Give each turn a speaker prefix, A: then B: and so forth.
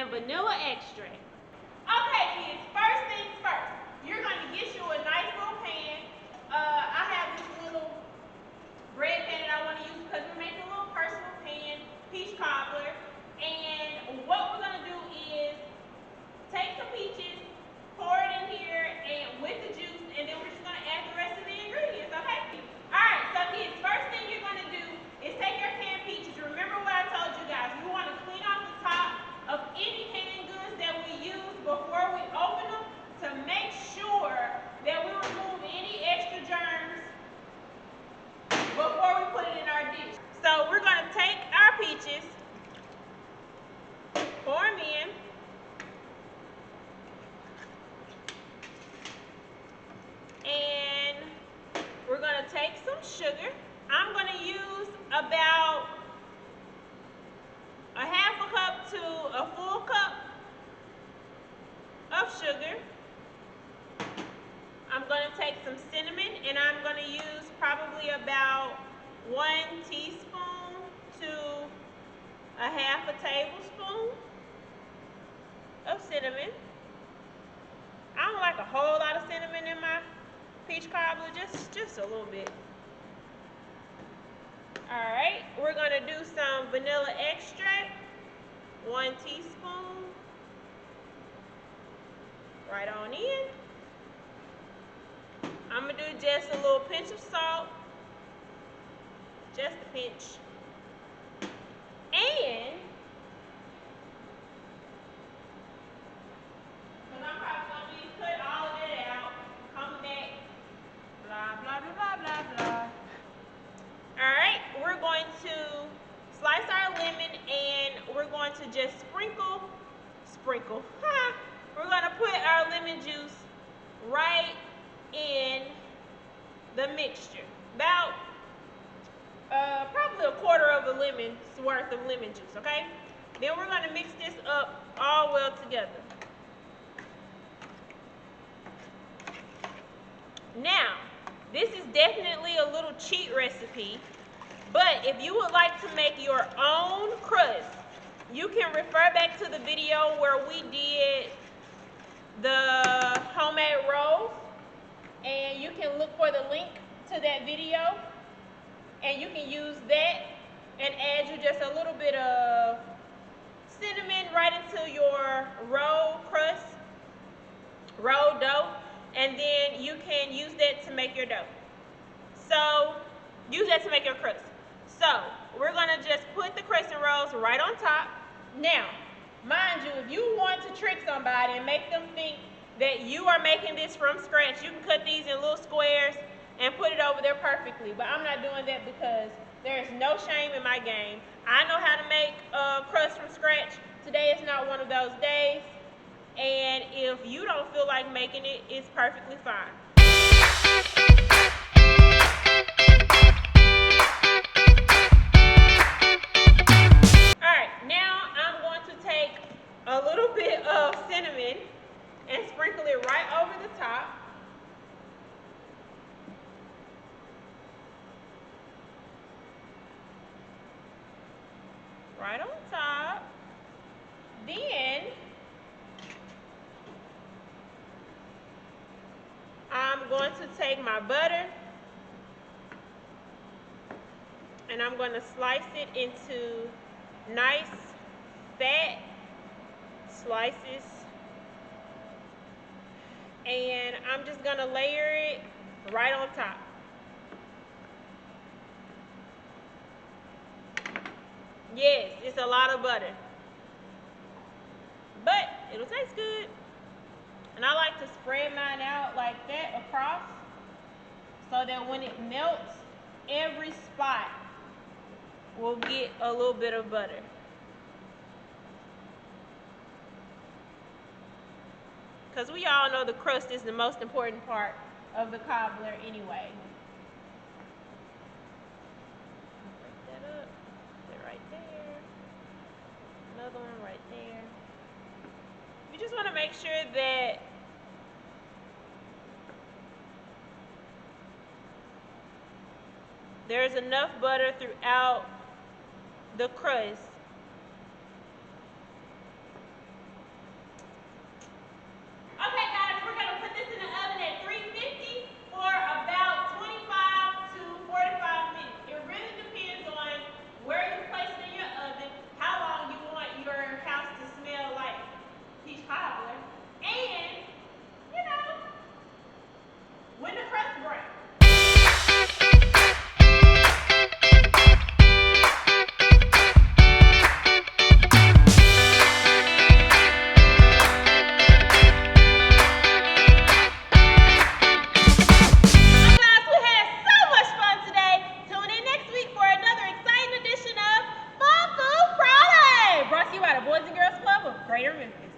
A: and vanilla extract. Okay, kids, first things first. You're going to get you a nice little pan. I have this little bread pan that I want to use because we're making a little personal pan, peach cobbler. And what we're going to do is take some peaches, pour it in here and with the juice, and then we're just going to add the rest of the ingredients, okay? Alright, so kids, first thing you're going to do is take your canned peaches. Remember what I told you guys. We want to clean off the top of any canned goods that we use before we open them to make sure that we remove any extra germs before we put it in our dish. So we're going to take our peaches, pour them in, and we're going to take some sugar. I'm going to use about a half a cup to a full cup of sugar. I'm going to take some cinnamon, and I'm going to use probably about 1 teaspoon to a half a tablespoon of cinnamon. I don't like a whole lot of cinnamon in my peach cobbler, just a little bit. Alright, we're going to do some vanilla extract, 1 teaspoon, right on in. I'm going to do just a little pinch of salt, just a pinch. And because I'm probably going to be cut all of that out, come back, blah, blah, blah, blah, blah, blah. Alright, we're going to slice our lemon and we're going to just sprinkle. We're going to put our lemon juice right in the mixture. About probably a quarter of a lemon's worth of lemon juice, okay? Then we're going to mix this up all well together. Now, this is definitely a little cheat recipe, but if you would like to make your own crust, you can refer back to the video where we did the homemade rolls, and you can look for the link to that video, and you can use that and add you just a little bit of cinnamon right into your roll crust, roll dough, and then you can use that to make your dough. So, use that to make your crust. So, we're going to just put the crescent rolls right on top. Now, mind you, if you want to trick somebody and make them think that you are making this from scratch, you can cut these in little squares and put it over there perfectly. But I'm not doing that because there is no shame in my game. I know how to make crust from scratch. Today is not one of those days. And if you don't feel like making it, it's perfectly fine. Alright, now I'm going to take a little bit of cinnamon and sprinkle it right over the top. Right on top. Then I'm going to take my butter and I'm going to slice it into nice fat slices, and I'm just going to layer it right on top. Yes, it's a lot of butter, but it'll taste good. And I like to spread mine out like that across so that when it melts, every spot will get a little bit of butter. Because we all know the crust is the most important part of the cobbler anyway. Break that up. Put it right there. Another one right there. You just want to make sure that there's enough butter throughout the crust Greater Memphis.